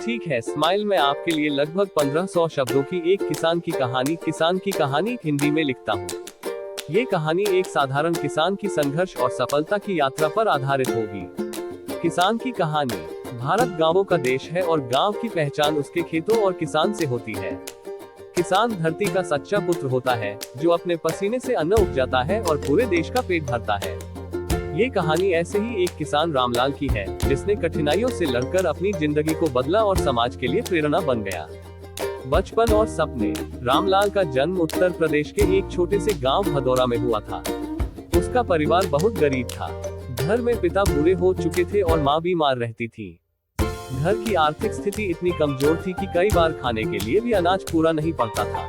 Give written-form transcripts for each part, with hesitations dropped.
ठीक है, स्माइल में आपके लिए लगभग 1500 शब्दों की एक किसान की कहानी हिंदी में लिखता हूँ। ये कहानी एक साधारण किसान की संघर्ष और सफलता की यात्रा पर आधारित होगी। किसान की कहानी। भारत गांवों का देश है और गांव की पहचान उसके खेतों और किसान से होती है। किसान धरती का सच्चा पुत्र होता है, जो अपने पसीने से अन्न उपजाता है और पूरे देश का पेट भरता है। ये कहानी ऐसे ही एक किसान रामलाल की है, जिसने कठिनाइयों से लड़कर अपनी जिंदगी को बदला और समाज के लिए प्रेरणा बन गया। बचपन और सपने। रामलाल का जन्म उत्तर प्रदेश के एक छोटे से गांव भदौरा में हुआ था। उसका परिवार बहुत गरीब था। घर में पिता बूढ़े हो चुके थे और माँ बीमार रहती थी। घर की आर्थिक स्थिति इतनी कमजोर थी कि कई बार खाने के लिए भी अनाज पूरा नहीं पड़ता था।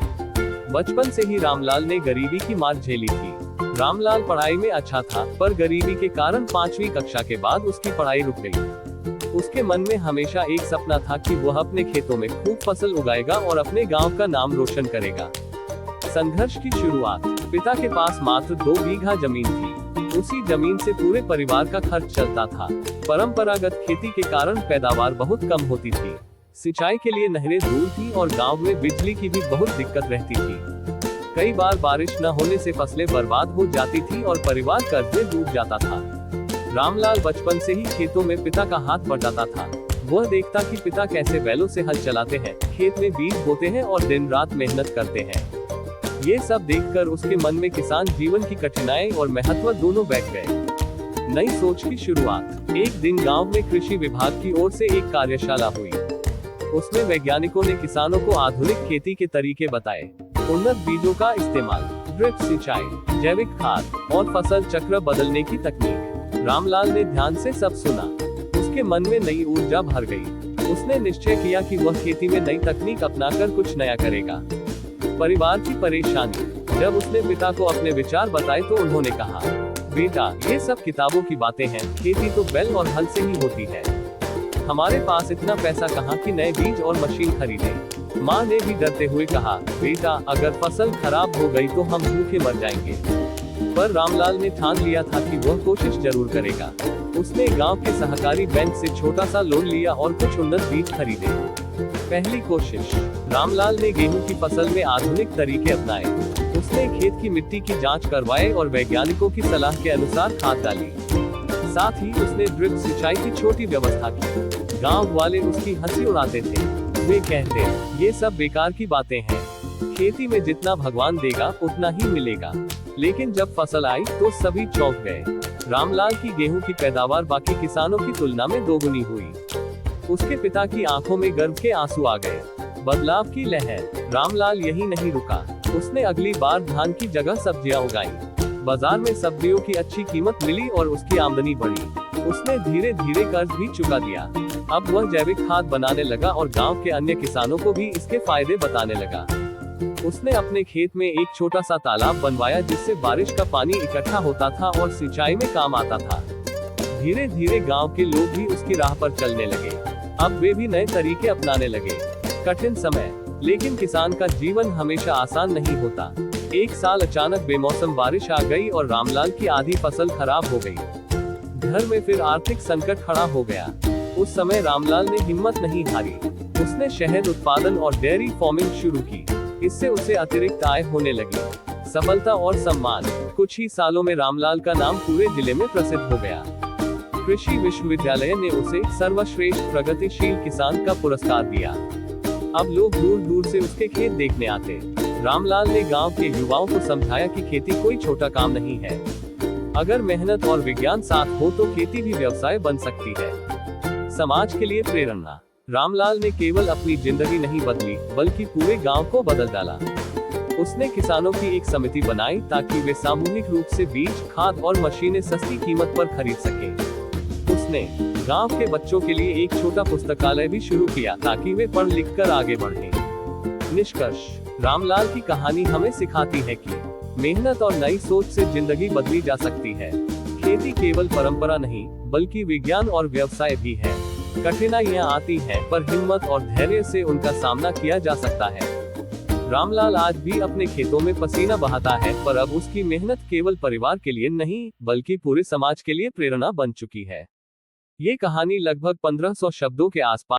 बचपन से ही रामलाल ने गरीबी की मार झेली थी। रामलाल पढ़ाई में अच्छा था, पर गरीबी के कारण 5वीं कक्षा के बाद उसकी पढ़ाई रुक गई। उसके मन में हमेशा एक सपना था कि वह अपने खेतों में खूब फसल उगाएगा और अपने गांव का नाम रोशन करेगा। संघर्ष की शुरुआत। पिता के पास मात्र 2 बीघा जमीन थी। उसी जमीन से पूरे परिवार का खर्च चलता था। परंपरागत खेती के कारण पैदावार बहुत कम होती थी। सिंचाई के लिए नहरें दूर थी और गांव में बिजली की भी बहुत दिक्कत रहती थी। कई बार बारिश न होने से फसलें बर्बाद हो जाती थी और परिवार कर्ज में डूब जाता था। रामलाल बचपन से ही खेतों में पिता का हाथ बटाता था। वह देखता कि पिता कैसे बैलों से हल चलाते हैं, खेत में बीज बोते हैं और दिन रात मेहनत करते हैं। ये सब देखकर उसके मन में किसान जीवन की कठिनाई और महत्व दोनों बैठ गए। नई सोच की शुरुआत। एक दिन गांव में कृषि विभाग की ओर से एक कार्यशाला हुई। उसमें वैज्ञानिकों ने किसानों को आधुनिक खेती के तरीके बताए। उन्नत बीजों का इस्तेमाल, ड्रिप सिंचाई, जैविक खाद और फसल चक्र बदलने की तकनीक। रामलाल ने ध्यान से सब सुना। उसके मन में नई ऊर्जा भर गई। उसने निश्चय किया कि वह खेती में नई तकनीक अपनाकर कुछ नया करेगा। परिवार की परेशानी। जब उसने पिता को अपने विचार बताए तो उन्होंने कहा, बेटा, ये सब किताबों की बातें हैं, खेती तो बैल और हल से ही होती है। हमारे पास इतना पैसा कहाँ कि नए बीज और मशीन खरीदें। माँ ने भी डरते हुए कहा, बेटा, अगर फसल खराब हो गई तो हम भूखे मर जाएंगे। पर रामलाल ने ठान लिया था कि वह कोशिश जरूर करेगा। उसने गांव के सहकारी बैंक से छोटा सा लोन लिया और कुछ उन्नत बीज खरीदे। पहली कोशिश। रामलाल ने गेहूं की फसल में आधुनिक तरीके अपनाए। उसने खेत की मिट्टी की जांच करवाई और वैज्ञानिकों की सलाह के अनुसार खाद डाली। साथ ही उसने ड्रिप सिंचाई की छोटी व्यवस्था की। गांव वाले उसकी हंसी उड़ाते थे। वे कहते, ये सब बेकार की बातें हैं। खेती में जितना भगवान देगा उतना ही मिलेगा। लेकिन जब फसल आई तो सभी चौंक गए। रामलाल की गेहूं की पैदावार बाकी किसानों की तुलना में दोगुनी हुई। उसके पिता की आंखों में गर्व के आंसू आ गए। बदलाव की लहर। रामलाल यही नहीं रुका। उसने अगली बार धान की जगह सब्जियां उगाई। बाजार में सब्जियों की अच्छी कीमत मिली और उसकी आमदनी बढ़ी। उसने धीरे धीरे कर्ज भी चुका दिया। अब वह जैविक खाद बनाने लगा और गांव के अन्य किसानों को भी इसके फायदे बताने लगा। उसने अपने खेत में एक छोटा सा तालाब बनवाया, जिससे बारिश का पानी इकट्ठा होता था और सिंचाई में काम आता था। धीरे धीरे गांव के लोग भी उसकी राह पर चलने लगे। अब वे भी नए तरीके अपनाने लगे। कठिन समय। लेकिन किसान का जीवन हमेशा आसान नहीं होता। एक साल अचानक बेमौसम बारिश आ गई और रामलाल की आधी फसल खराब हो गई। घर में फिर आर्थिक संकट खड़ा हो गया। उस समय रामलाल ने हिम्मत नहीं हारी। उसने शहद उत्पादन और डेयरी फार्मिंग शुरू की। इससे उसे अतिरिक्त आय होने लगी। सफलता और सम्मान। कुछ ही सालों में रामलाल का नाम पूरे जिले में प्रसिद्ध हो गया। कृषि विश्वविद्यालय ने उसे सर्वश्रेष्ठ प्रगतिशील किसान का पुरस्कार दिया। अब लोग दूर दूर से उसके खेत देखने आते। रामलाल ने गांव के युवाओं को समझाया कि खेती कोई छोटा काम नहीं है। अगर मेहनत और विज्ञान साथ हो तो खेती भी व्यवसाय बन सकती है। समाज के लिए प्रेरणा। रामलाल ने केवल अपनी जिंदगी नहीं बदली, बल्कि पूरे गांव को बदल डाला। उसने किसानों की एक समिति बनाई ताकि वे सामूहिक रूप से बीज, खाद और मशीनें सस्ती कीमत पर खरीद सकें। उसने गांव के बच्चों के लिए एक छोटा पुस्तकालय भी शुरू किया ताकि वे पढ़ लिख कर आगे बढ़ें। निष्कर्ष। रामलाल की कहानी हमें सिखाती है कि मेहनत और नई सोच से जिंदगी बदली जा सकती है। खेती केवल परंपरा नहीं, बल्कि विज्ञान और व्यवसाय भी है। कठिनाइयां आती हैं, पर हिम्मत और धैर्य से उनका सामना किया जा सकता है। रामलाल आज भी अपने खेतों में पसीना बहाता है, पर अब उसकी मेहनत केवल परिवार के लिए नहीं, बल्कि पूरे समाज के लिए प्रेरणा बन चुकी है। ये कहानी लगभग 1500 शब्दों के आसपास